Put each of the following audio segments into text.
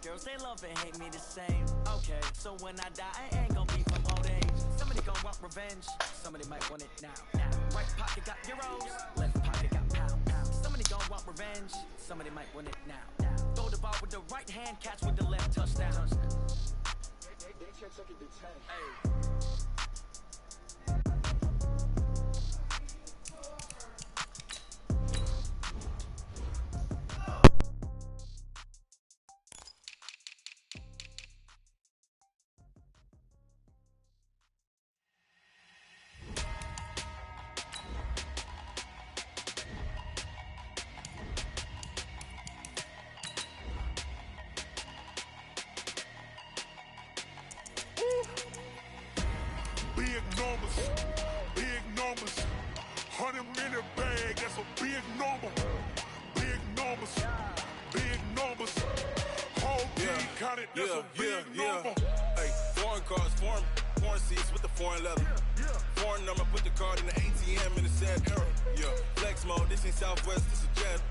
girls, they love and hate me the same. Okay, so when I die, I ain't gonna be from old age. Somebody gonna want revenge, somebody might want it now. Right pocket got euros, left pocket got pounds. Somebody gonna want revenge, somebody might want it now. Throw the ball with the right hand, catch with the left, touchdown. They check second to 10. Hey. Big numbers, 100-minute bag, that's a big number. Big numbers, whole team counted, that's a big number. Hey, foreign cars, foreign seats with the foreign leather. Foreign number, put the card in the ATM in the sad era. Yeah, flex mode, this ain't Southwest, this is jet.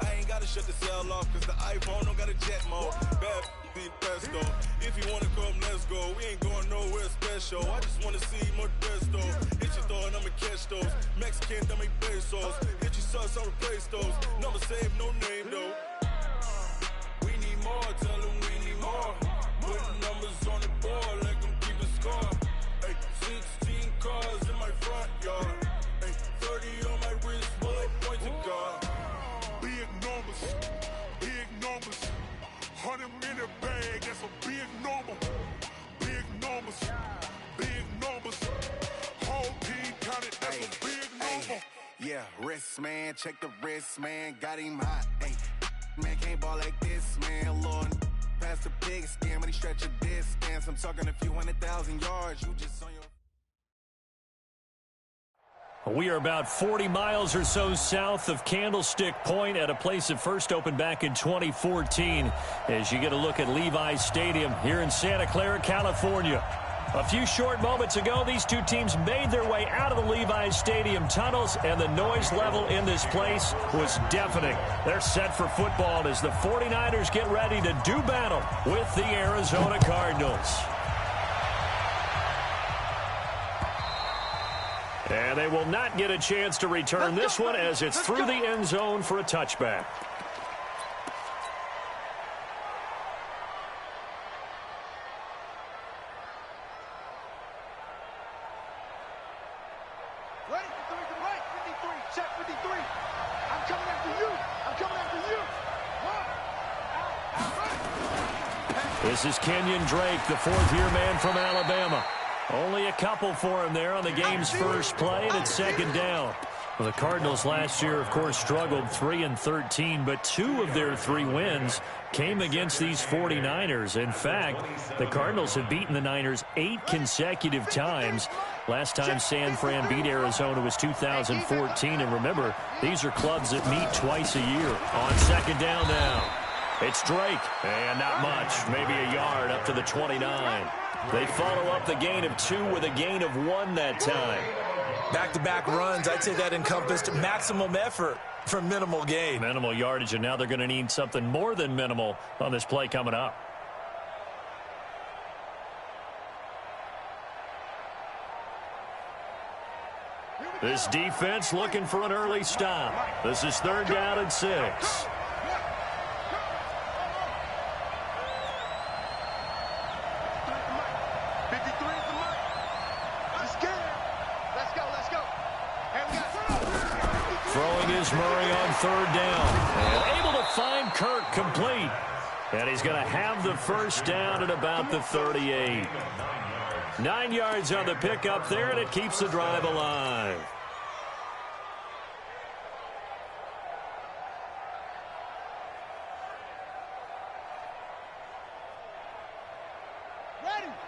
I ain't gotta shut the cell off, cause the iPhone don't got a jet mode. Bad beat pesto. If you wanna come, let's go. We ain't going nowhere special. I just wanna see more Modesto. Hit your throw and I'ma catch those. Mexican, dummy pesos. Hit your sauce, I'll replace those. Number save, no name though. We need more, tell them we need more. Putting numbers on the board, like them keep a score. Hey, 16 cars in my front yard. Hey, 30 on my wrist, bullet point to God. Big numbers, 100-minute bag, that's a big number. Big numbers, whole team counted, that's a big number. Yeah, wrist man, check the wrist man, got him hot. Hey, man can't ball like this, man. Lord, past the big scam, when he stretch a distance. I'm talking a few 100,000 yards, you just on your... We are about 40 miles or so south of Candlestick Point at a place that first opened back in 2014 as you get a look at Levi's Stadium here in Santa Clara, California. A few short moments ago, these two teams made their way out of the Levi's Stadium tunnels, and the noise level in this place was deafening. They're set for football as the 49ers get ready to do battle with the Arizona Cardinals. And they will not get a chance to return this one as it's through the end zone for a touchback. Ready? 53 to right. 53. Check 53. I'm coming after you. I'm coming after you. Out, This is Kenyon Drake, the fourth-year man from Alabama. Only a couple for him there on the game's first play, and it's second down. Well, the Cardinals last year, of course, struggled 3-13, but 2 of their 3 wins came against these 49ers. In fact, the Cardinals have beaten the Niners 8 consecutive times. Last time San Fran beat Arizona was 2014, and remember, these are clubs that meet twice a year. On second down now, it's Drake, and not much, maybe a yard up to the 29. They follow up the gain of 2 with a gain of 1 that time. Back-to-back runs, I'd say that encompassed maximum effort for minimal gain. Minimal yardage, and now they're going to need something more than minimal on this play coming up. This defense looking for an early stop. This is 3rd down and 6. Throwing is Murray on 3rd down. And able to find Kirk complete. And he's going to have the first down at about the 38. 9 yards on the pickup there, and it keeps the drive alive.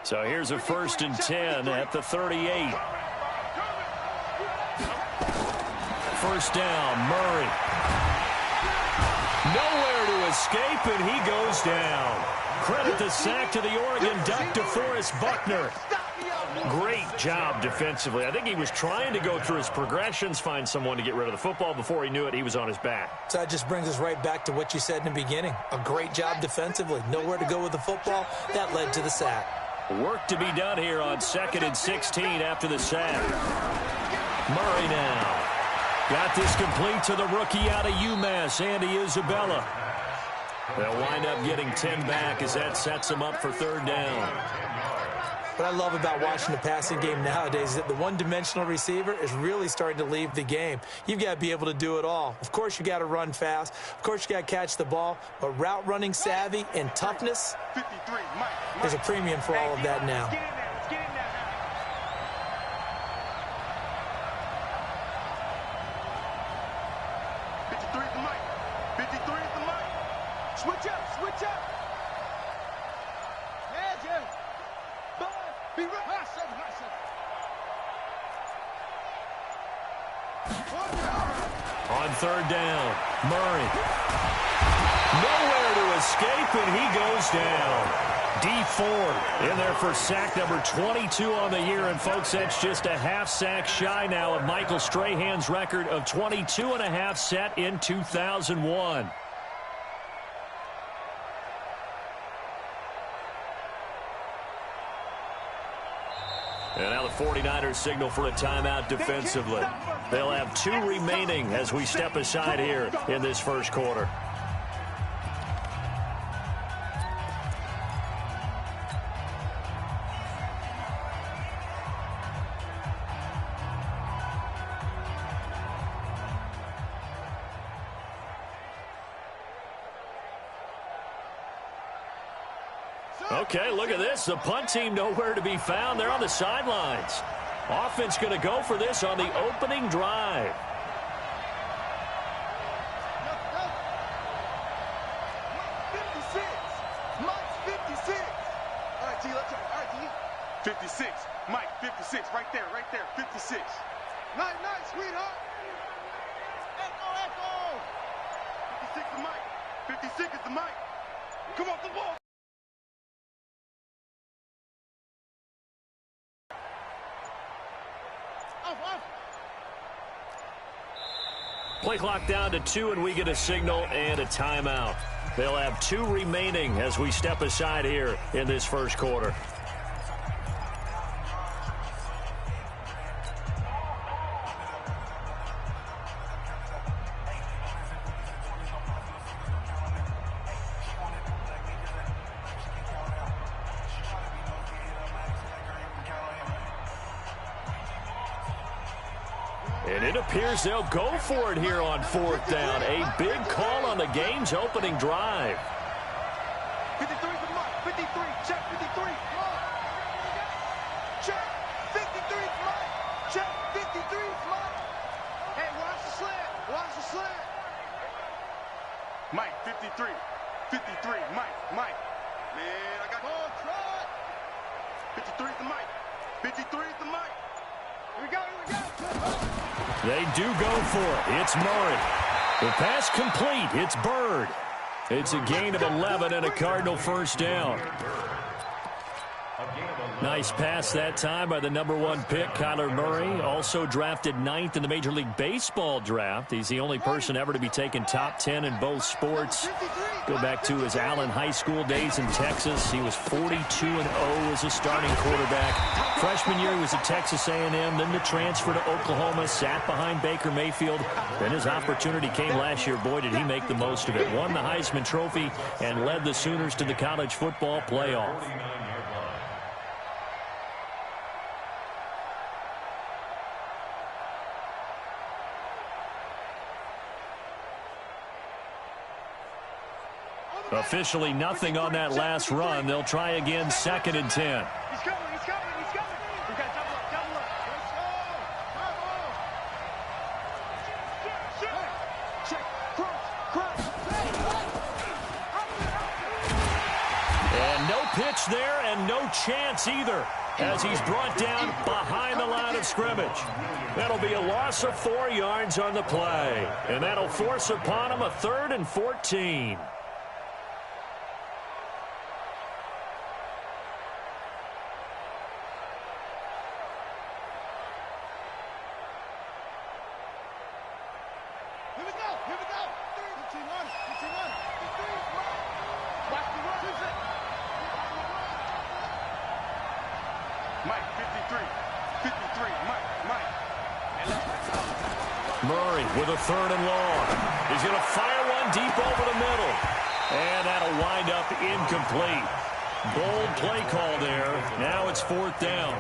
So here's a 1st and 10 at the 38. First down, Murray. Nowhere to escape, and he goes down. Credit the sack to the Oregon Duck, DeForest Buckner. Great job defensively. I think he was trying to go through his progressions, find someone to get rid of the football. Before he knew it, he was on his back. So that just brings us right back to what you said in the beginning. A great job defensively. Nowhere to go with the football. That led to the sack. Work to be done here on 2nd and 16 after the sack. Murray now. Got this complete to the rookie out of UMass, Andy Isabella. They'll wind up getting 10 back as that sets them up for 3rd down. What I love about watching the passing game nowadays is that the one-dimensional receiver is really starting to leave the game. You've got to be able to do it all. Of course, you got to run fast. Of course, you got to catch the ball. But route running savvy and toughness, there's a premium for all of that now. 53 is the mic. 53 is the mic. Switch up, switch up. Yeah, Jim. Be right. On 3rd down, Murray. Nowhere to escape, and he goes down. D Ford in there for sack number 22 on the year. And, folks, that's just a half sack shy now of Michael Strahan's record of 22.5 set in 2001. And now the 49ers signal for a timeout defensively. They'll have 2 remaining as we step aside here in this first quarter. Okay, look at this. The punt team nowhere to be found. They're on the sidelines. Offense going to go for this on the opening drive. All right, T, let's go. All right, T. 56. Mike, 56. Right there, 56. Nice, sweetheart. Echo. 56 is Mike. 56 is the Mike. Come off the ball. Play clock down to 2, and we get a signal and a timeout. They'll have 2 remaining as we step aside here in this first quarter. And it appears they'll go for it here on 4th down. A big call on the game's opening drive. 53 is the mark. 53. Check 53. Check 53 is Mike. Check 53 is Mike. Hey, watch the slant. Watch the slant. Mike, 53. 53. Mike. Man, I got ball try. 53 is the Mike. 53 is the Mike. Here we go. They do go for it. It's Murray. The pass complete. It's Bird. It's a gain of 11 and a Cardinal first down. Nice pass that time by the #1 pick, Kyler Murray. Also drafted 9th in the Major League Baseball draft. He's the only person ever to be taken top 10 in both sports. Go back to his Allen High School days in Texas. He was 42-0 as a starting quarterback. Freshman year, he was at Texas A&M, then the transfer to Oklahoma, sat behind Baker Mayfield. Then his opportunity came last year. Boy, did he make the most of it. Won the Heisman Trophy and led the Sooners to the college football playoff. Officially nothing on that last run. They'll try again, 2nd and 10. He's coming. We got double up. Let's go. Check. Cross. And no pitch there and no chance either as he's brought down behind the line of scrimmage. That'll be a loss of 4 yards on the play. And that'll force upon him a 3rd and 14. 53, Mike. Murray with a 3rd and long. He's going to fire one deep over the middle. And that'll wind up incomplete. Bold play call there. Now it's 4th down.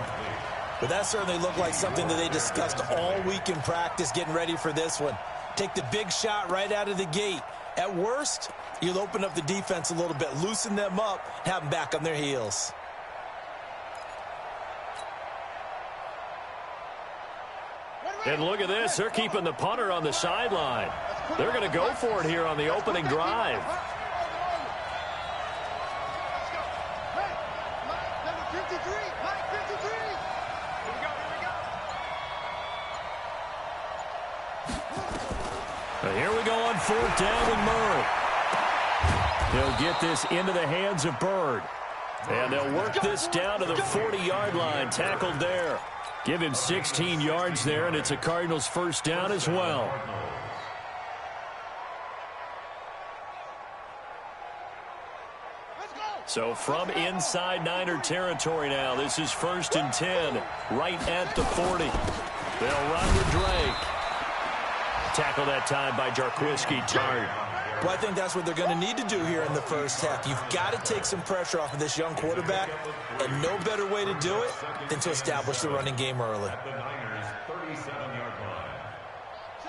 But that certainly looked like something that they discussed all week in practice getting ready for this one. Take the big shot right out of the gate. At worst, you'll open up the defense a little bit, loosen them up, have them back on their heels. And look at this. They're keeping the punter on the sideline. They're going to go for it here on the opening drive. Here we go on 4th down with Murray. He'll get this into the hands of Bird. And they'll work this down to the 40-yard line. Tackled there. Give him 16 yards there, and it's a Cardinals 1st down as well. So from inside Niner territory now, this is 1st and 10, right at the 40. They'll run with Drake. Tackle that time by Jarquiski Tart. Well, I think that's what they're going to need to do here in the first half. You've got to take some pressure off of this young quarterback, and no better way to do it than to establish the running game early.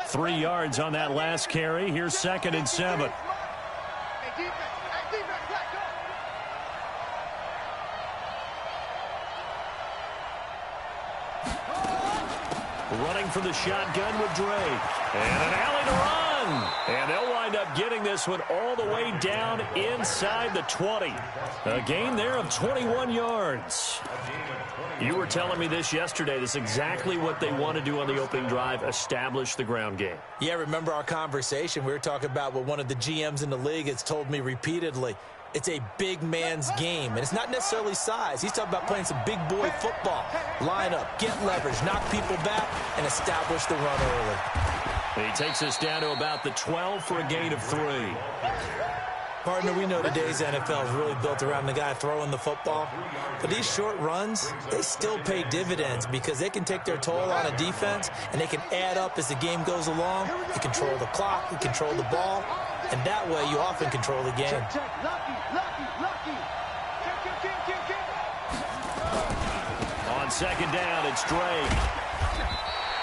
3 yards on that last carry. Here's 2nd and 7. Running from the shotgun with Drake. And an alley to run. And they'll wind up getting this one all the way down inside the 20. A gain there of 21 yards. You were telling me this yesterday. This is exactly what they want to do on the opening drive, establish the ground game. Yeah, remember our conversation. We were talking about what one of the GMs in the league has told me repeatedly. It's a big man's game, and it's not necessarily size. He's talking about playing some big boy football. Line up, get leverage, knock people back, and establish the run early. He takes us down to about the 12 for a gain of 3. Partner, we know today's NFL is really built around the guy throwing the football. But these short runs, they still pay dividends because they can take their toll on a defense, and they can add up as the game goes along. You control the clock, you control the ball, and that way you often control the game. On 2nd down, it's Drake.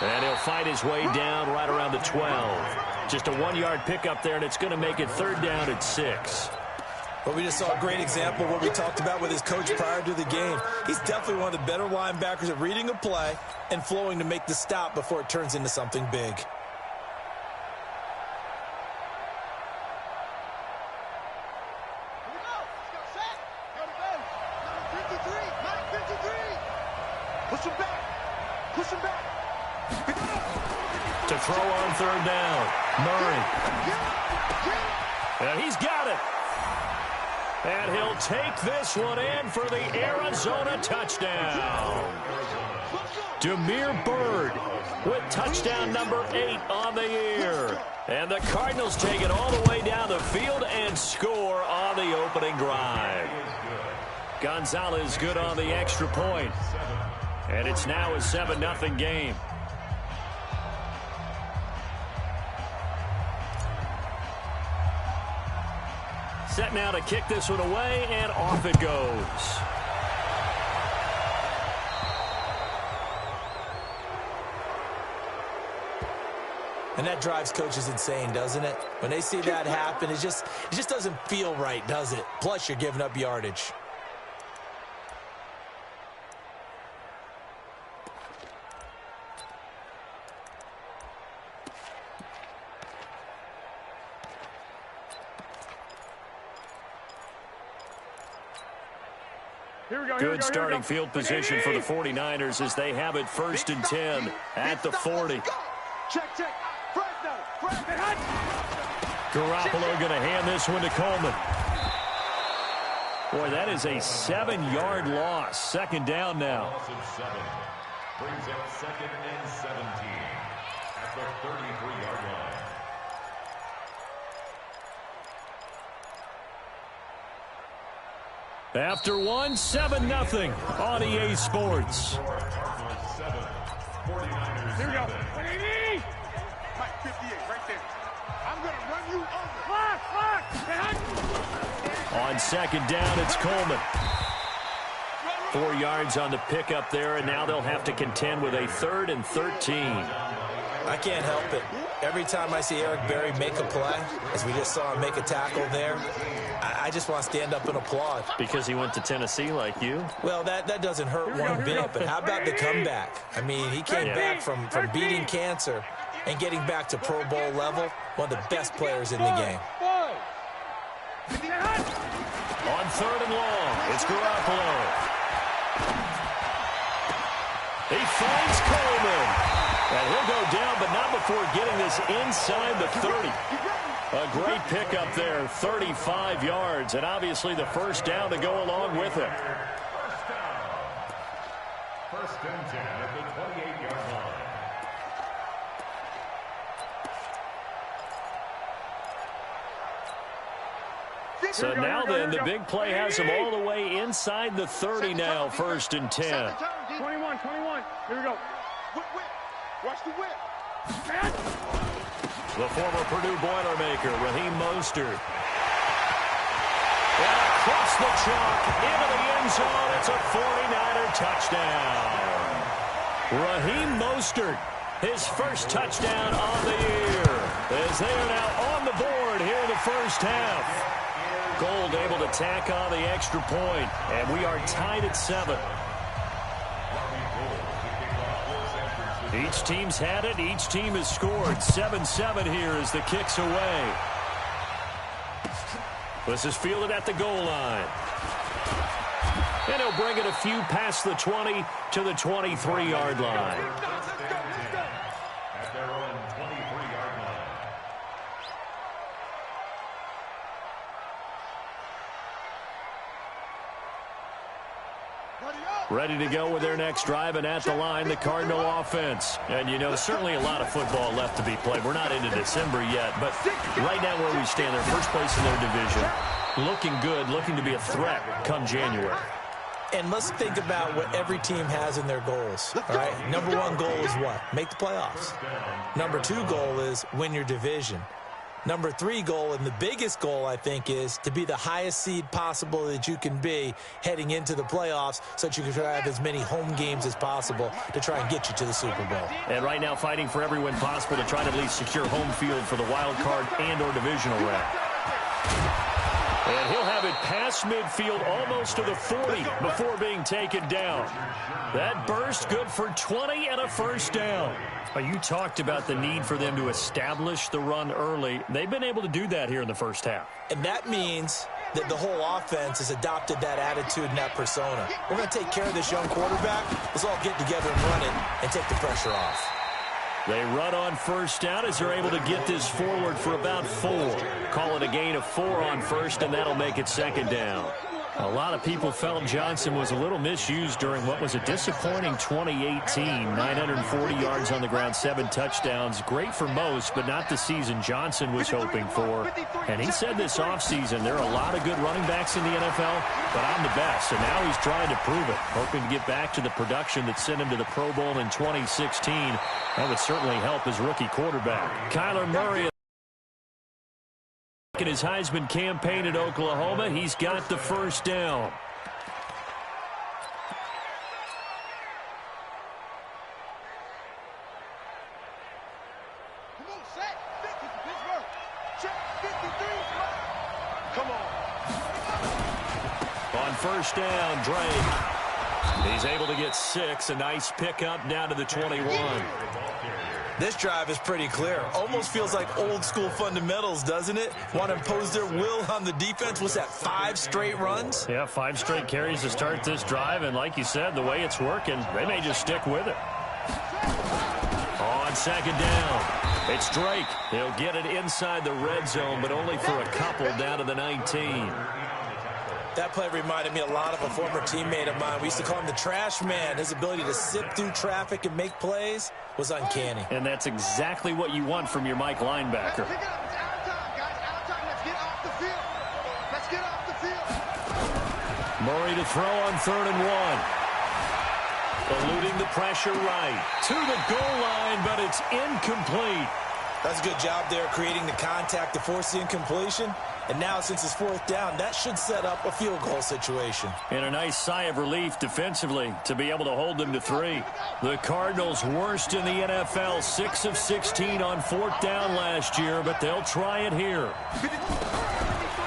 And he'll fight his way down right around the 12. Just a 1-yard pickup there, and it's going to make it 3rd down at 6. Well, we just saw a great example of what we talked about with his coach prior to the game. He's definitely one of the better linebackers at reading a play and flowing to make the stop before it turns into something big. To throw on 3rd down, Murray. And he's got it. And he'll take this one in for the Arizona touchdown. Damiere Byrd with touchdown number 8 on the year. And the Cardinals take it all the way down the field and score on the opening drive. Gonzalez good on the extra point. And it's now a 7-0 game. Set now to kick this one away, and off it goes. And that drives coaches insane, doesn't it? When they see that happen, it just doesn't feel right, does it? Plus, you're giving up yardage. Good starting field position for the 49ers as they have it 1st and 10 at the 40. Garoppolo going to hand this one to Coleman. Boy, that is a 7-yard loss. 2nd down now. Brings up 2nd and 17 at the 33-yard line. After one, 7-0 on EA Sports. Here we go. Mike, 58, right there. I'm going to run you over. On second down, it's Coleman. 4 yards on the pickup there, and now they'll have to contend with a 3rd and 13. I can't help it. Every time I see Eric Berry make a play, as we just saw him make a tackle there, I just want to stand up and applaud. Because he went to Tennessee like you? Well, that doesn't hurt one bit, but how about the comeback? I mean, he came back from beating cancer and getting back to Pro Bowl level, one of the best players in the game. On 3rd and long, it's Garoppolo. He finds Coleman. And he'll go down, but not before getting this inside the 30. A great pickup there, 35 yards, and obviously the first down to go along with it. First and 10 at the 28-yard line. So now then, the big play has him all the way inside the 30 now, 1st and 10. 21. Here we go. Whip. Watch the whip. The former Purdue Boilermaker, Raheem Mostert. And across the chalk, into the end zone, it's a 49er touchdown. Raheem Mostert, his first touchdown on the year, as they are now on the board here in the first half. Gold able to tack on the extra point, and we are tied at 7. Each team's had it. Each team has scored. 7-7 here as the kick's away. This is fielded at the goal line. And he'll bring it a few past the 20 to the 23-yard line. At their own 23-yard line. Ready to go with their next drive, and at the line, the Cardinal offense. And, you know, certainly a lot of football left to be played. We're not into December yet, but right now where we stand, they're first place in their division. Looking good, looking to be a threat come January. And let's think about what every team has in their goals. All right, number 1 goal is what? Make the playoffs. Number 2 goal is win your division. Number 3 goal, and the biggest goal, I think, is to be the highest seed possible that you can be heading into the playoffs so that you can try to have as many home games as possible to try and get you to the Super Bowl. And right now fighting for every win possible to try to at least secure home field for the wild card and or divisional round. And he'll have it past midfield almost to the 40 before being taken down. That burst good for 20 and a first down. You talked about the need for them to establish the run early. They've been able to do that here in the first half. And that means that the whole offense has adopted that attitude and that persona. We're going to take care of this young quarterback. Let's all get together and run it and take the pressure off. They run on first down as they're able to get this forward for about 4. Call it a gain of 4 on first, and that'll make it second down. A lot of people felt Johnson was a little misused during what was a disappointing 2018. 940 yards on the ground, 7 touchdowns. Great for most, but not the season Johnson was hoping for. And he said this offseason there are a lot of good running backs in the NFL, but I'm the best. And now he's trying to prove it, hoping to get back to the production that sent him to the Pro Bowl in 2016. That would certainly help his rookie quarterback. Kyler Murray in his Heisman campaign at Oklahoma, he's got the first down. Come on, set. 50 for Pittsburgh. Check 53. Come on. On first down, Drake. He's able to get 6. A nice pickup down to the 21. This drive is pretty clear. Almost feels like old school fundamentals, doesn't it? Want to impose their will on the defense. What's that, 5 straight runs? Yeah, 5 straight carries to start this drive. And like you said, the way it's working, they may just stick with it. On second down, it's Drake. He'll get it inside the red zone, but only for a couple down to the 19. That play reminded me a lot of a former teammate of mine. We used to call him the trash man. His ability to sift through traffic and make plays was uncanny. And that's exactly what you want from your Mike linebacker. Pick it up. It's out of time, guys. Out of time. Let's get off the field. Let's get off the field. Murray to throw on 3rd and 1. Eluding the pressure right. To the goal line, but it's incomplete. That's a good job there creating the contact to force the incompletion. And now, since it's 4th down, that should set up a field goal situation. And a nice sigh of relief defensively to be able to hold them to 3. The Cardinals worst in the NFL, 6 of 16 on 4th down last year, but they'll try it here.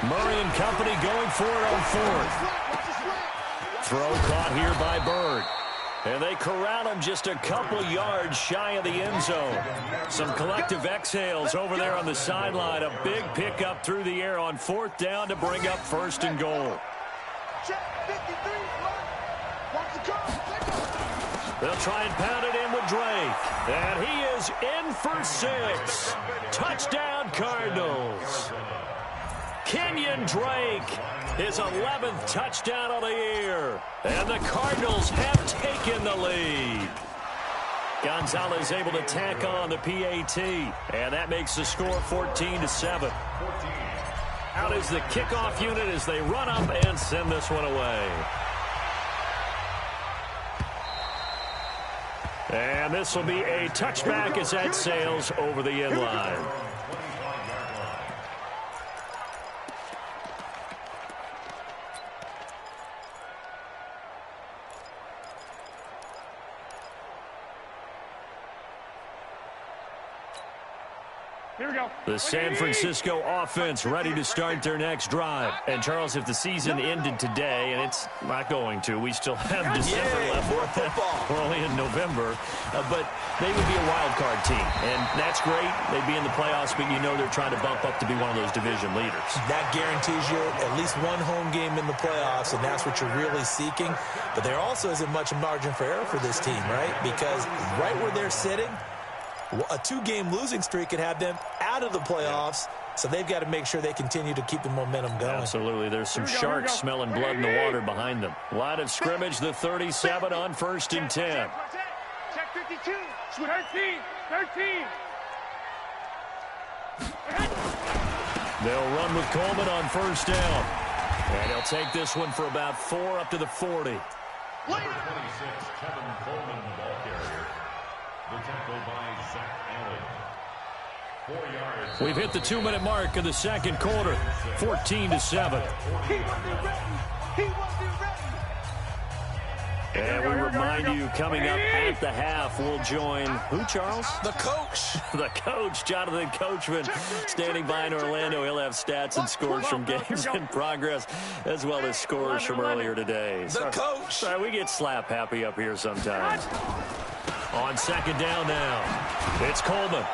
Murray and company going for it on 4th. Throw caught here by Bird. And they corral him just a couple yards shy of the end zone. Some collective exhales over there on the sideline. A big pickup through the air on 4th down to bring up 1st and goal. They'll try and pound it in with Drake. And he is in for 6. Touchdown, Cardinals. Kenyon Drake, his 11th touchdown of the year. And the Cardinals have taken the lead. Gonzalez able to tack on the PAT. And that makes the score 14-7. Out is the kickoff unit as they run up and send this one away. And this will be a touchback as that sails over the end line. Here we go. The San Francisco offense ready to start their next drive. And, Charles, if the season ended today, and it's not going to, we still have December left. More football. We're only in November. But they would be a wild card team. And that's great. They'd be in the playoffs, but you know they're trying to bump up to be one of those division leaders. That guarantees you at least one home game in the playoffs, and that's what you're really seeking. But there also isn't much margin for error for this team, right? Because right where they're sitting, a 2-game losing streak could have them out of the playoffs, so they've got to make sure they continue to keep the momentum going. Absolutely. There's some sharks smelling blood in the water behind them. Line of scrimmage, the 37 on 1st and 10. Check 52. 13. They'll run with Coleman on 1st down. And he'll take this one for about 4 up to the 40. Number 26, Kevin Coleman, the ball carrier. The tackle by Zach Allen. 4 yards. We've hit the 2-minute mark of the second quarter, 14-7. He wasn't ready. And we remind you, coming up at the half, we'll join who, Charles? The coach. The coach, Jonathan Coachman, standing by in Orlando. He'll have stats and scores from games in progress, as well as scores from earlier today. The coach. Sorry, we get slap happy up here sometimes. On 2nd down now, it's Coleman.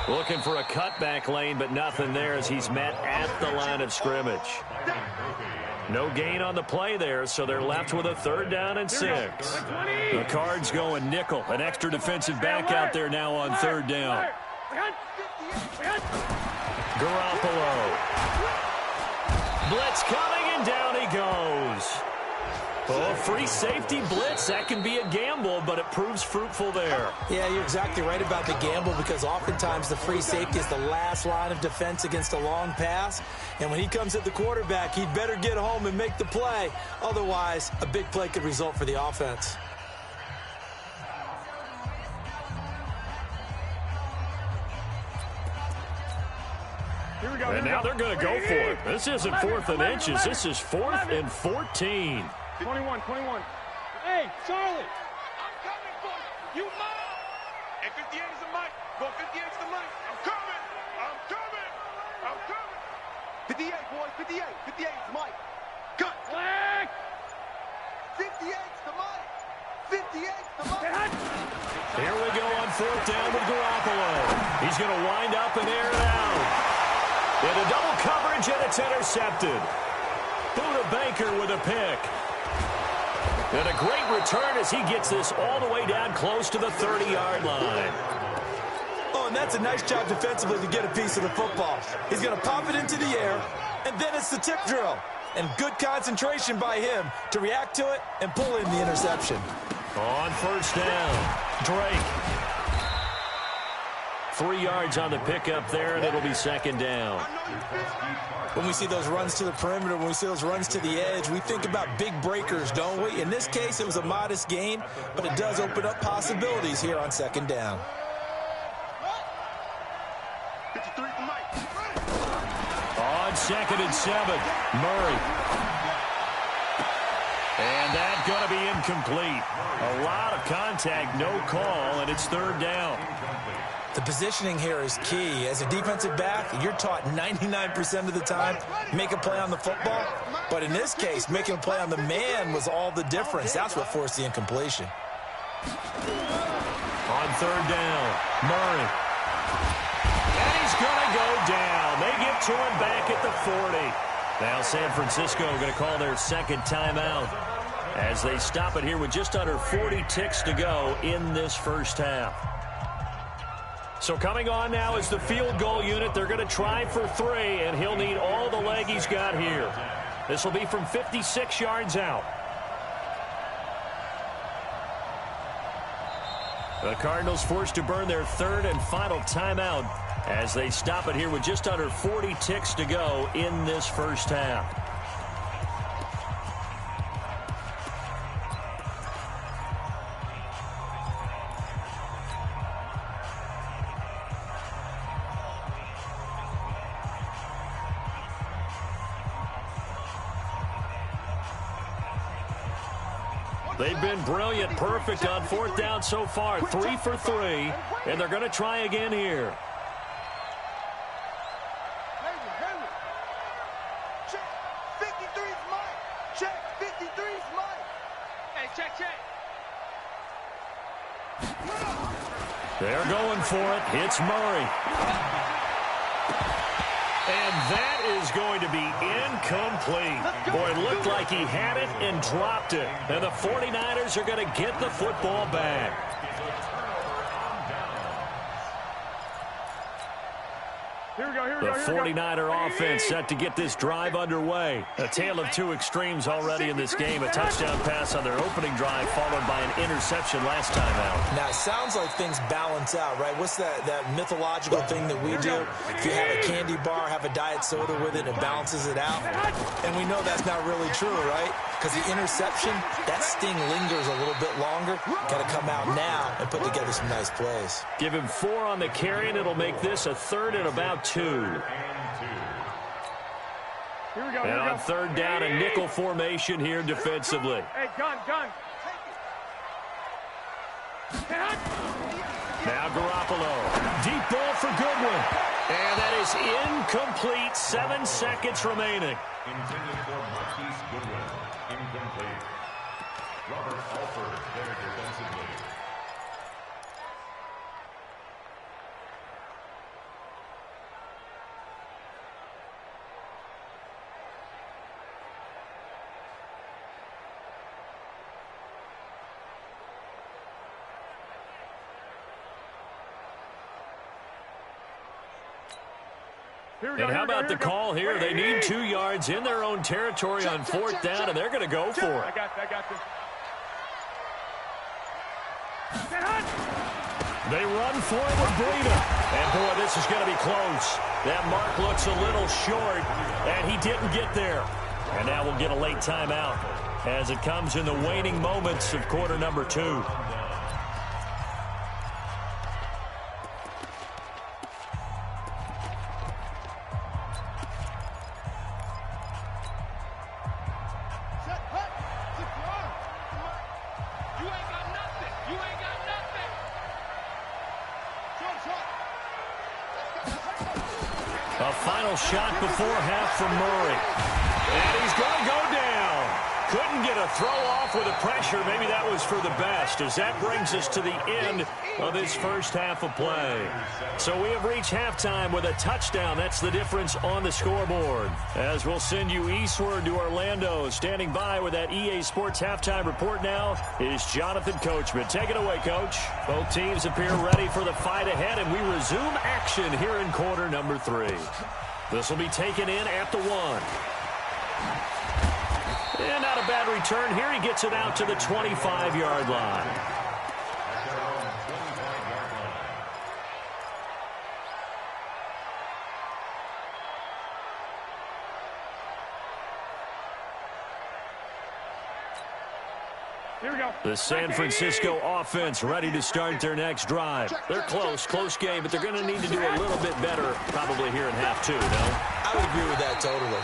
Looking for a cutback lane, but nothing there as he's met at the line of scrimmage. No gain on the play there, so they're left with a 3rd down and 6. The Cards going nickel. An extra defensive back out there now on 3rd down. Garoppolo. Blitz coming, and down he goes. Oh, free safety blitz. That can be a gamble, but it proves fruitful there. Yeah, you're exactly right about the gamble, because oftentimes the free safety is the last line of defense against a long pass. And when he comes at the quarterback, he'd better get home and make the play. Otherwise, a big play could result for the offense. Here we go. And now they're going to go for it. This isn't 4th and inches. This is 4th and 14. 21. Hey, Charlie. I'm coming for you. You mine. And 58 is the mic. Go 58 is the mic. I'm coming. 58, boys. 58. 58 is the mic. Cut. Flag. 58 is the mic. 58 is the mic. Here we go on 4th down with Garoppolo. He's going to wind up and air it out. Into double coverage, and it's intercepted. Buda Baker with a pick. And a great return as he gets this all the way down close to the 30-yard line. Oh, and that's a nice job defensively to get a piece of the football. He's going to pop it into the air, and then it's the tip drill. And good concentration by him to react to it and pull in the interception. On 1st down, Drake. 3 yards on the pickup there, and it'll be second down. When we see those runs to the perimeter, when we see those runs to the edge, we think about big breakers, don't we? In this case, it was a modest gain, but it does open up possibilities here on second down. 53 to Mike. On 2nd and 7, Murray. And that's going to be incomplete. A lot of contact, no call, and it's 3rd down. The positioning here is key. As a defensive back, you're taught 99% of the time, make a play on the football. But in this case, making a play on the man was all the difference. That's what forced the incompletion. On 3rd down, Murray. And he's going to go down. They get to him back at the 40. Now San Francisco going to call their second timeout as they stop it here with just under 40 ticks to go in this first half. So coming on now is the field goal unit. They're going to try for 3, and he'll need all the leg he's got here. This will be from 56 yards out. The Cardinals forced to burn their 3rd and final timeout as they stop it here with just under 40 ticks to go in this first half. They've been brilliant, perfect on 4th down so far. 3 for 3, and they're going to try again here. Check. 53's Mike. Check. 53's Mike. Hey, check. They're going for it. It's Murray. And that is going to be incomplete. Boy, it looked like he had it and dropped it. And the 49ers are going to get the football back. The 49er offense set to get this drive underway. A tale of 2 extremes already in this game. A touchdown pass on their opening drive followed by an interception last time out. Now, it sounds like things balance out, right? What's that mythological thing that we do? If you have a candy bar, have a diet soda with it, it balances it out. And we know that's not really true, right? Because the interception, that sting lingers a little bit longer. Got to come out now and put together some nice plays. Give him 4 on the carry, and it'll make this a 3rd and about 2. And on 3rd down, a nickel formation here defensively. Hey, gun. Now Garoppolo. Deep ball for Goodwin. And that is incomplete. 7 seconds remaining. Intended for Marquise Goodwin. Incomplete. Robert Alford there defensively. And how about the call here? They need 2 yards in their own territory on 4th down, and they're going to go for it. I got this. They run for it with Breida. And, boy, this is going to be close. That mark looks a little short, and he didn't get there. And now we'll get a late timeout as it comes in the waning moments of quarter number 2. A final shot before half from Murray. And he's going to go down. Couldn't get a throw off with the pressure. Maybe that was for the best, as that brings us to the end of this first half of play. So we have reached halftime with a touchdown. That's the difference on the scoreboard. As we'll send you eastward to Orlando. Standing by with that EA Sports halftime report now is Jonathan Coachman. Take it away, Coach. Both teams appear ready for the fight ahead, and we resume action here in quarter number 3. This will be taken in at the 1. And not a bad return here. He gets it out to the 25-yard line. Here we go. The San Francisco offense ready to start their next drive. They're close game, but they're going to need to do a little bit better probably here in half two, no? I would agree with that totally.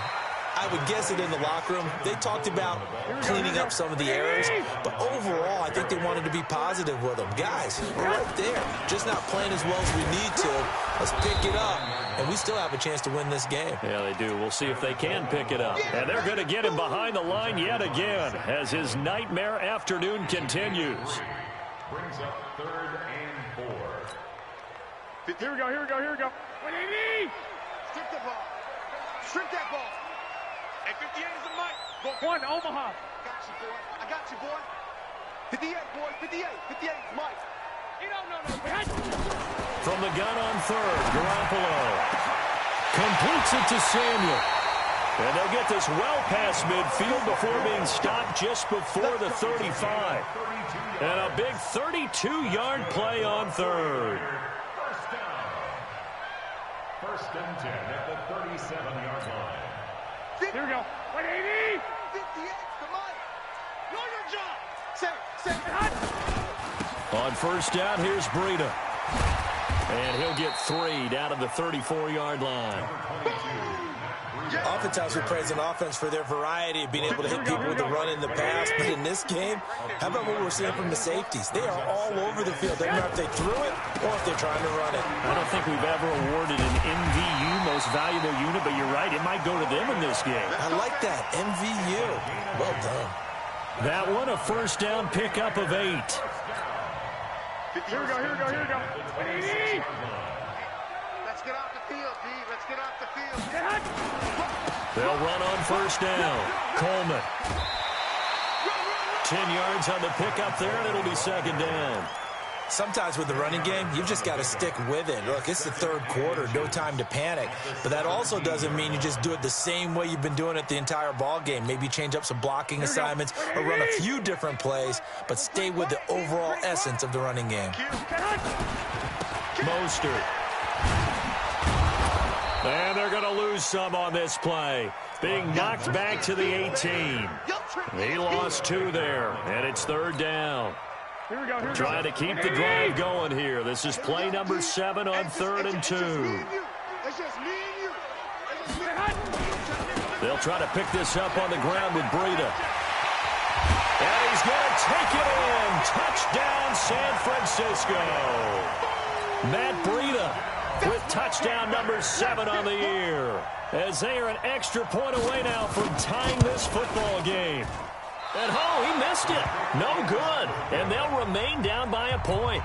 I would guess it in the locker room. They talked about cleaning up some of the errors, but overall, I think they wanted to be positive with them. Guys, we're right there. Just not playing as well as we need to. Let's pick it up, and we still have a chance to win this game. Yeah, they do. We'll see if they can pick it up. And they're going to get him behind the line yet again as his nightmare afternoon continues. Brings up 3rd and 4. Here we go. 180. Strip the ball. Strip that ball. Hey, 58 is the mic. Go one, Omaha. I got you, boy. 58, boy. 58 is Mike. You don't know no. From the gun on 3rd, Garoppolo completes it to Samuel. And they'll get this well past midfield before being stopped just before the 35. And a big 32-yard play on 3rd. First down. 1st and 10 at the 37-yard line. Here we go. 180. 58 to Mike. Know your job. Say hot. On 1st down, here's Breida. And he'll get 3 down to the 34-yard line. Oftentimes we praise an offense for their variety of being able to hit people with the run in the pass, but in this game, how about what we're seeing from the safeties? They are all over the field. Doesn't matter if they threw it or if they're trying to run it. I don't think we've ever awarded an MVU, most valuable unit, but you're right, it might go to them in this game. I like that, MVU. Well done. That one, a 1st down pickup of 8. Here we go. 180. Let's get off the field, D. Let's get off the field. They'll run on 1st down. Coleman. 10 yards on the pickup there, and it'll be 2nd down. Sometimes with the running game, you've just got to stick with it. Look, it's the 3rd quarter, no time to panic. But that also doesn't mean you just do it the same way you've been doing it the entire ball game. Maybe change up some blocking assignments or run a few different plays, but stay with the overall essence of the running game. Mostert. And they're going to lose some on this play. Being knocked back to the 18. He lost 2 there, and it's 3rd down. Here we go. Trying to keep the drive going here. This is play number 7 on 3rd and 2. It's just me and you. They'll try to pick this up on the ground with Breida. And he's going to take it in. Touchdown, San Francisco. Matt Breida with touchdown number 7 on the year. As they are an extra point away now from tying this football game. And he missed it. No good. And they'll remain down by a point.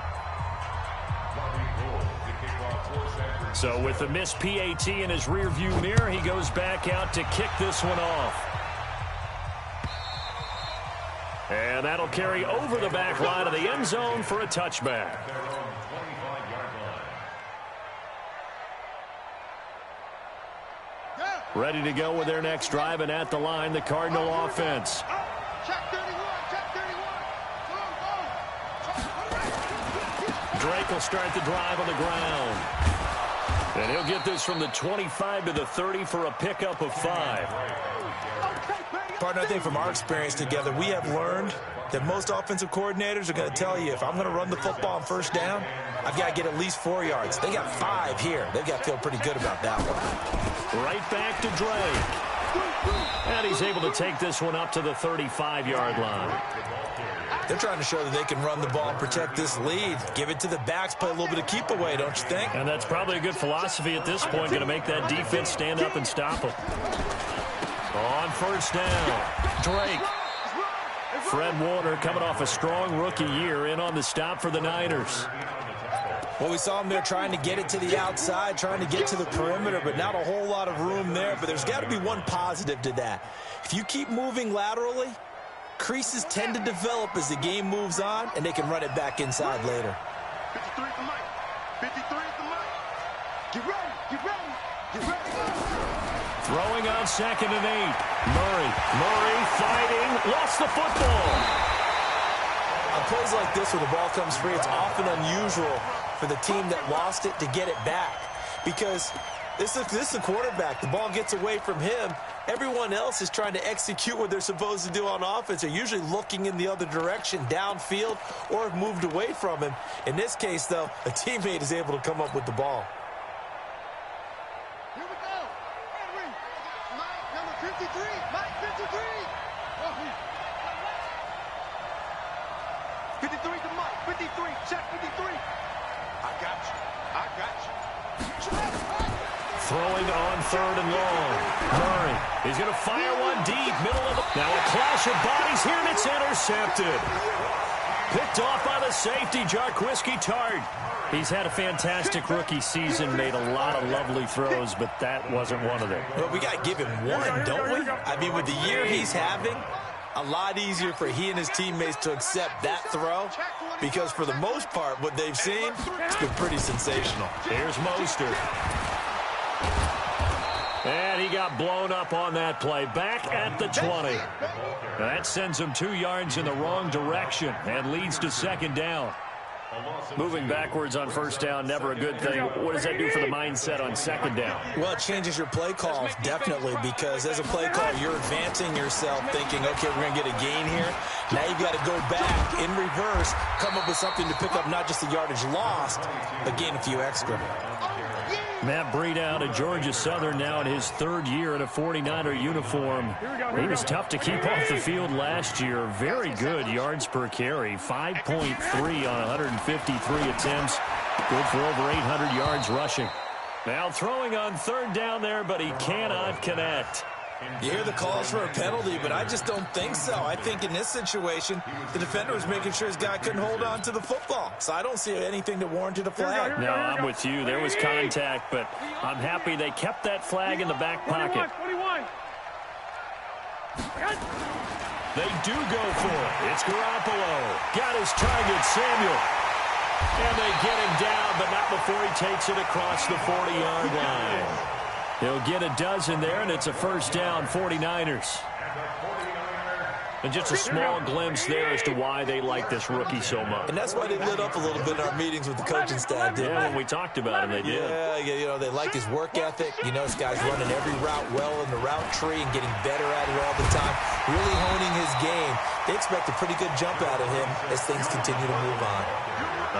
So with the missed PAT in his rearview mirror, he goes back out to kick this one off. And that'll carry over the back line of the end zone for a touchback. Ready to go with their next drive, and at the line, the Cardinal offense. Drake will start the drive on the ground. And he'll get this from the 25 to the 30 for a pickup of 5. Partner, I think from our experience together, we have learned that most offensive coordinators are going to tell you, if I'm going to run the football on 1st down, I've got to get at least 4 yards. They got 5 here. They've got to feel pretty good about that one. Right back to Drake. And he's able to take this one up to the 35-yard line. They're trying to show that they can run the ball and protect this lead. Give it to the backs, play a little bit of keep away, don't you think? And that's probably a good philosophy at this point, going to make that defense stand up and stop them. On 1st down, Drake. Fred Warner coming off a strong rookie year in on the stop for the Niners. Well, we saw him there trying to get it to the outside, trying to get to the perimeter, but not a whole lot of room there. But there's got to be one positive to that. If you keep moving laterally, creases tend to develop as the game moves on, and they can run it back inside later. 53 is the mic. 53 is the mic. Get ready. Get ready. Get ready. Throwing on 2nd and 8. Murray fighting. Lost the football. On plays like this where the ball comes free, it's often unusual for the team that lost it to get it back. Because This is the quarterback. The ball gets away from him. Everyone else is trying to execute what they're supposed to do on offense. They're usually looking in the other direction, downfield, or have moved away from him. In this case, though, a teammate is able to come up with the ball. Here we go. Henry. Mike, number 53. Mike, 53. 53 to Mike. 53. Check 53. I got you. I got you. Throwing on 3rd and long. Murray, he's going to fire one deep, middle of the... Now a clash of bodies here, and it's intercepted. Picked off by the safety, Jarquiski Tart. He's had a fantastic rookie season, made a lot of lovely throws, but that wasn't one of them. Well, we got to give him one, don't we? I mean, with the year he's having, a lot easier for he and his teammates to accept that throw, because for the most part, what they've seen, it's been pretty sensational. Here's Mostert. And he got blown up on that play. Back at the 20. That sends him 2 yards in the wrong direction and leads to 2nd down. Moving backwards on 1st down, never a good thing. What does that do for the mindset on 2nd down? Well, it changes your play call, definitely, because as a play call, you're advancing yourself, thinking, okay, we're going to get a gain here. Now you've got to go back in reverse, come up with something to pick up not just the yardage lost, but gain a few extra. Matt Breida out of Georgia Southern now in his 3rd year in a 49er uniform. He was tough to keep off the field last year. Very good yards per carry, 5.3 on 153 attempts. Good for over 800 yards rushing. Now throwing on 3rd down there, but he cannot connect. You hear the calls for a penalty, but I just don't think so. I think in this situation, the defender was making sure his guy couldn't hold on to the football. So I don't see anything that warranted a flag. No, I'm with you. There was contact, but I'm happy they kept that flag in the back pocket. 21. They do go for it. It's Garoppolo. Got his target, Samuel. And they get him down, but not before he takes it across the 40-yard line. He'll get a dozen there, and it's a 1st down, 49ers. And just a small glimpse there as to why they like this rookie so much. And that's why they lit up a little bit in our meetings with the coaching staff, didn't when we talked about him, they did. Yeah, you know, they like his work ethic. You know, this guy's running every route well in the route tree and getting better at it all the time, really honing his game. They expect a pretty good jump out of him as things continue to move on.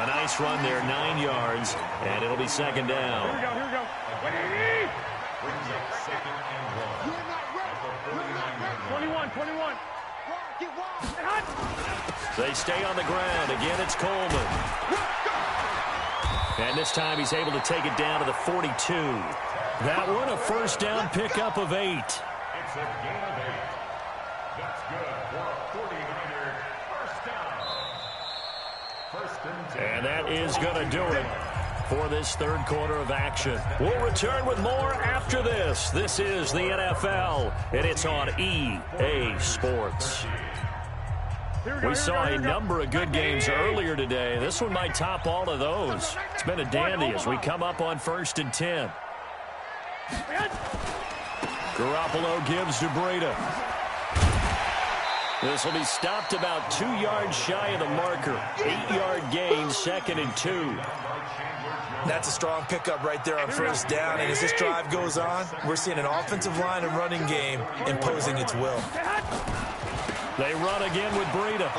A nice run there, 9 yards, and it'll be 2nd down. Here we go. Brings up 2nd and 1. 21. They stay on the ground. Again, it's Coleman. And this time he's able to take it down to the 42. That one, a 1st down pickup of 8. It's a gain of 8. That's good for a 49er 1st down. 1st and 10. And that is going to do it for this 3rd quarter of action. We'll return with more after this. This is the NFL, and it's on EA Sports. We saw a number of good games earlier today. This one might top all of those. It's been a dandy as we come up on 1st and 10. Garoppolo gives to Breida. This will be stopped about 2 yards shy of the marker. 8-yard gain, 2nd and 2. That's a strong pickup right there on 1st down. And as this drive goes on, we're seeing an offensive line and running game imposing its will. They run again with Breida.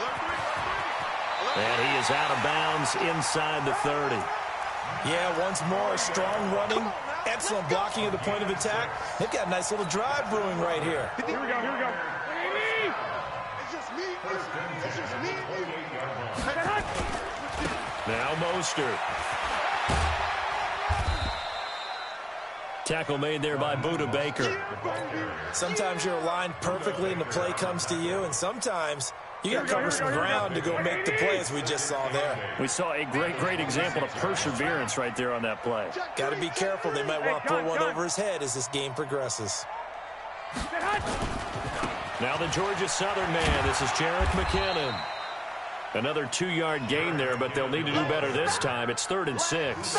And he is out of bounds inside the 30. Yeah, once more, strong running, excellent blocking at the point of attack. They've got a nice little drive brewing right here. Here we go. It's just me. It's just me. Now Mostert. Tackle made there by Buda Baker. Sometimes you're aligned perfectly and the play comes to you, and sometimes you got to cover some ground to go make the play, as we just saw there. We saw a great example of perseverance right there on that play. Got to be careful. They might want to throw one over his head as this game progresses. Now the Georgia Southern man. This is Jerick McKinnon. Another 2-yard gain there, but they'll need to do better this time. It's 3rd and 6.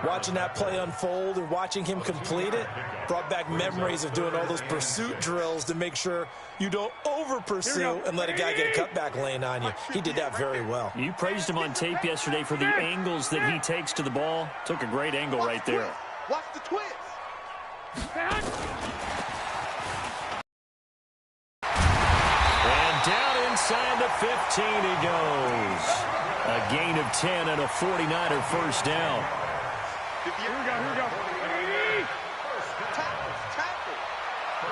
Watching that play unfold and watching him complete it brought back memories of doing all those pursuit drills to make sure you don't over-pursue and let a guy get a cutback lane on you. He did that very well. You praised him on tape yesterday for the angles that he takes to the ball. Took a great angle right there. Watch the twist. And down inside the 15 he goes. A gain of 10 and a 49er first down. Here we go.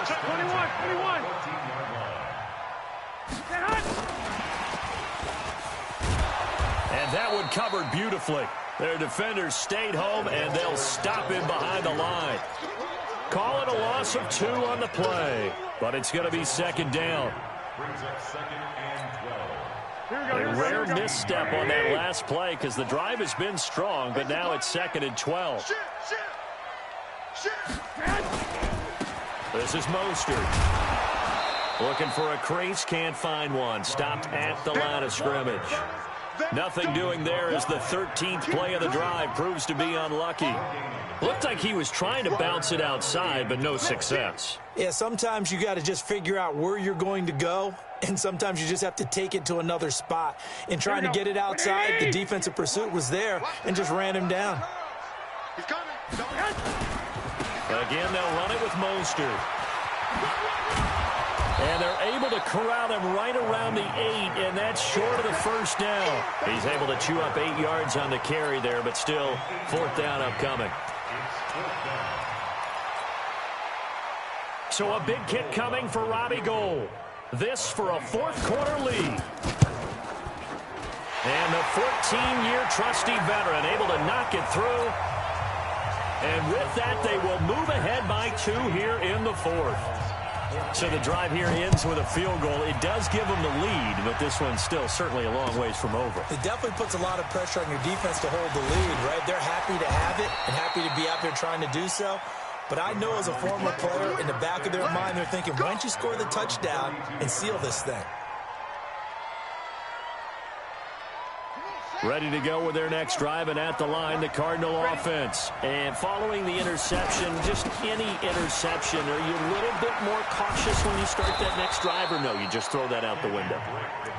21. And that one covered beautifully. Their defenders stayed home, and they'll stop him behind the line. Call it a loss of 2 on the play, but it's going to be second down. Brings up second and 12. A rare misstep on that last play because the drive has been strong, but now it's second and 12. This is Mostert. Looking for a crease, can't find one. Stopped at the line of scrimmage. Nothing doing there as the 13th play of the drive proves to be unlucky. Looked like he was trying to bounce it outside, but no success. Yeah, sometimes you got to just figure out where you're going to go, and sometimes you just have to take it to another spot. In trying to get it outside, the defensive pursuit was there and just ran him down. Again, they'll run it with Mostert. And they're able to corral him right around the 8, and that's short of the first down. He's able to chew up 8 yards on the carry there, but still, fourth down upcoming. So a big kick coming for Robbie Gould. This for a fourth-quarter lead. And the 14-year trusty veteran able to knock it through. And with that, they will move ahead by 2 here in the fourth. So the drive here ends with a field goal. It does give them the lead, but this one's still certainly a long ways from over. It definitely puts a lot of pressure on your defense to hold the lead, right? They're happy to have it and happy to be out there trying to do so. But I know as a former player, in the back of their mind, they're thinking, why don't you score the touchdown and seal this thing? Ready to go with their next drive, and at the line, the Cardinal offense. And following the interception, just any interception, are you a little bit more cautious when you start that next drive, or no, you just throw that out the window?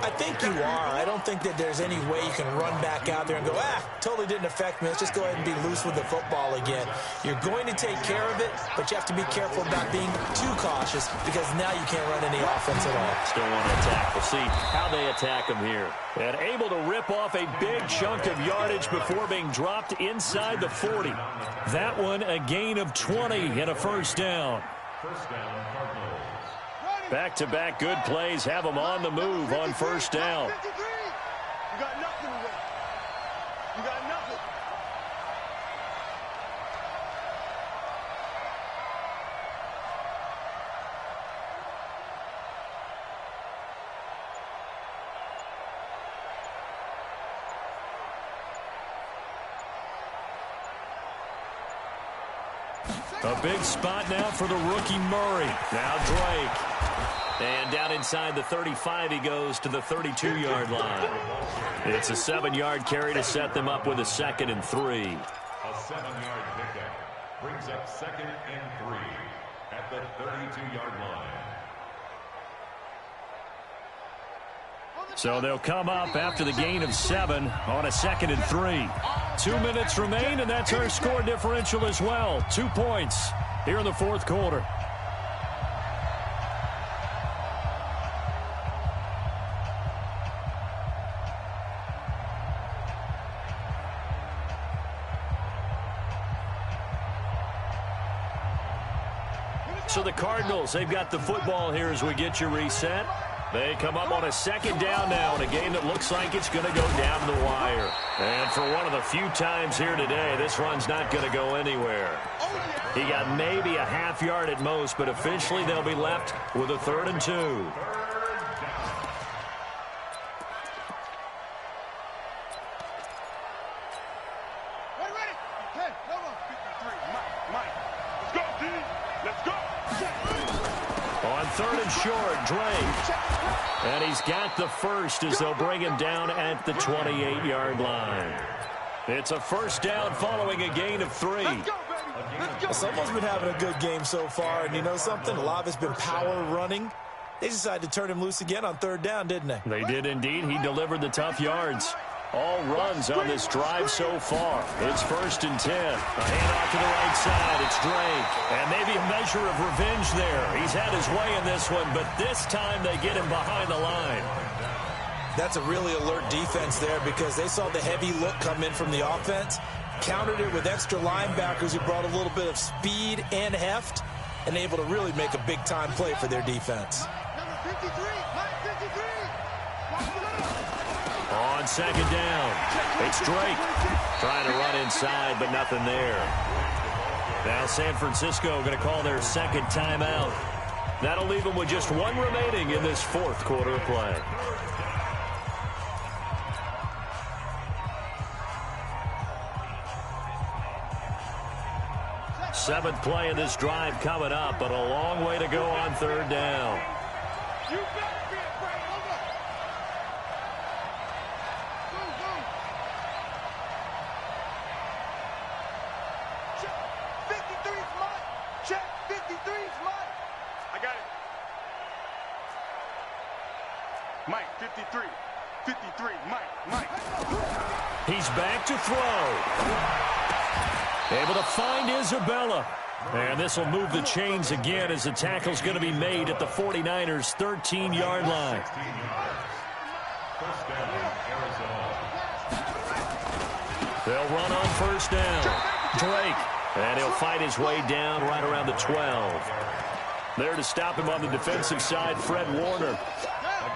I think you are. I don't think that there's any way you can run back out there and go, totally didn't affect me. Let's just go ahead and be loose with the football again. You're going to take care of it, but you have to be careful about being too cautious because now you can't run any offense at all. Still want to attack. We'll see how they attack them here. And able to rip off a big chunk of yardage before being dropped inside the 40. That one a gain of 20 and a first down. First down, Cardinals. Back-to-back good plays have them on the move on first down. You got nothing to win. You got nothing. A big spot now for the rookie Murray. Now Drake. And down inside the 35 he goes to the 32-yard line. It's a 7-yard carry to set them up with a 2nd and 3. A 7-yard pickup brings up 2nd and 3 at the 32-yard line. So they'll come up after the gain of 7 on a 2nd and 3. 2 minutes remain, and that's our score differential as well. 2 points here in the fourth quarter. So the Cardinals, they've got the football here as we get you reset. They come up on a 2nd down now in a game that looks like it's going to go down the wire. And for one of the few times here today, this run's not going to go anywhere. He got maybe a half yard at most, but officially they'll be left with a 3rd and 2. On 3rd and short, Drake. And he's got the first as they'll bring him down at the 28-yard line. It's a first down following a gain of 3. Someone's been having a good game so far, and you know something? A lot of it's been power running. They decided to turn him loose again on 3rd down, didn't they? They did indeed. He delivered the tough yards. all runs on this drive so far. It's 1st and 10. A handoff to the right side. It's Drake. And maybe a measure of revenge there. He's had his way in this one, but this time they get him behind the line. That's a really alert defense there because they saw the heavy look come in from the offense, countered it with extra linebackers who brought a little bit of speed and heft, and able to really make a big-time play for their defense. On 2nd down, it's Drake trying to run inside, but nothing there. Now San Francisco going to call their 2nd timeout. That'll leave them with just 1 remaining in this 4th quarter of play. Seventh play of this drive coming up, but a long way to go on 3rd down. You better be afraid. Over. Go. Check. 53's mine. Check. 53's mine. I got it. Mike, 53. 53, Mike. He's back to throw. Able to find Isabella. And this will move the chains again as the tackle's going to be made at the 49ers' 13-yard line. They'll run on 1st down. Drake. And he'll fight his way down right around the 12. There to stop him on the defensive side, Fred Warner.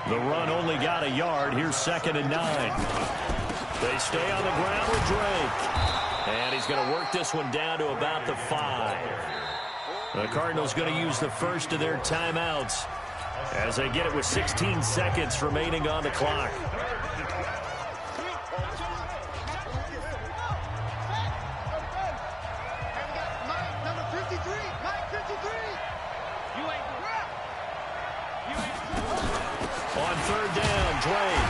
The run only got a yard. Here's 2nd and 9. They stay on the ground with Drake. And he's going to work this one down to about the 5. The Cardinals going to use the first of their timeouts as they get it with 16 seconds remaining on the clock. Number 53, Mike 53. On 3rd down, Drake.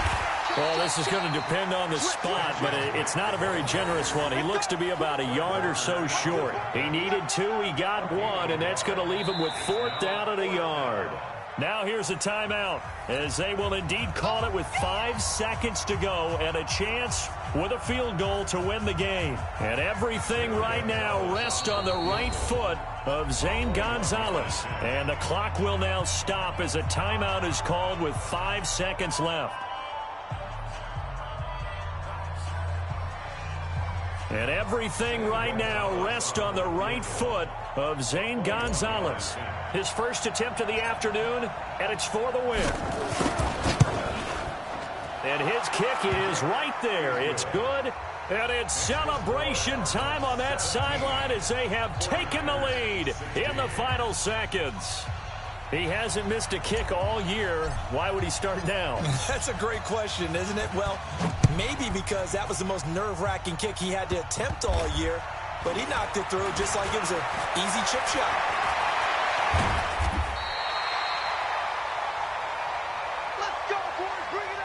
Well, this is going to depend on the spot, but it's not a very generous one. He looks to be about a yard or so short. He needed 2, he got 1, and that's going to leave him with 4th down at a yard. Now here's a timeout, as they will indeed call it with 5 seconds to go and a chance with a field goal to win the game. And everything right now rests on the right foot of Zane Gonzalez. And the clock will now stop as a timeout is called with 5 seconds left. And everything right now rests on the right foot of Zane Gonzalez. His first attempt of the afternoon, and it's for the win. And his kick is right there. It's good, and it's celebration time on that sideline as they have taken the lead in the final seconds. He hasn't missed a kick all year. Why would he start now? That's a great question, isn't it? Well, maybe because that was the most nerve-wracking kick he had to attempt all year, but he knocked it through just like it was an easy chip shot. Let's go, boys. Bring it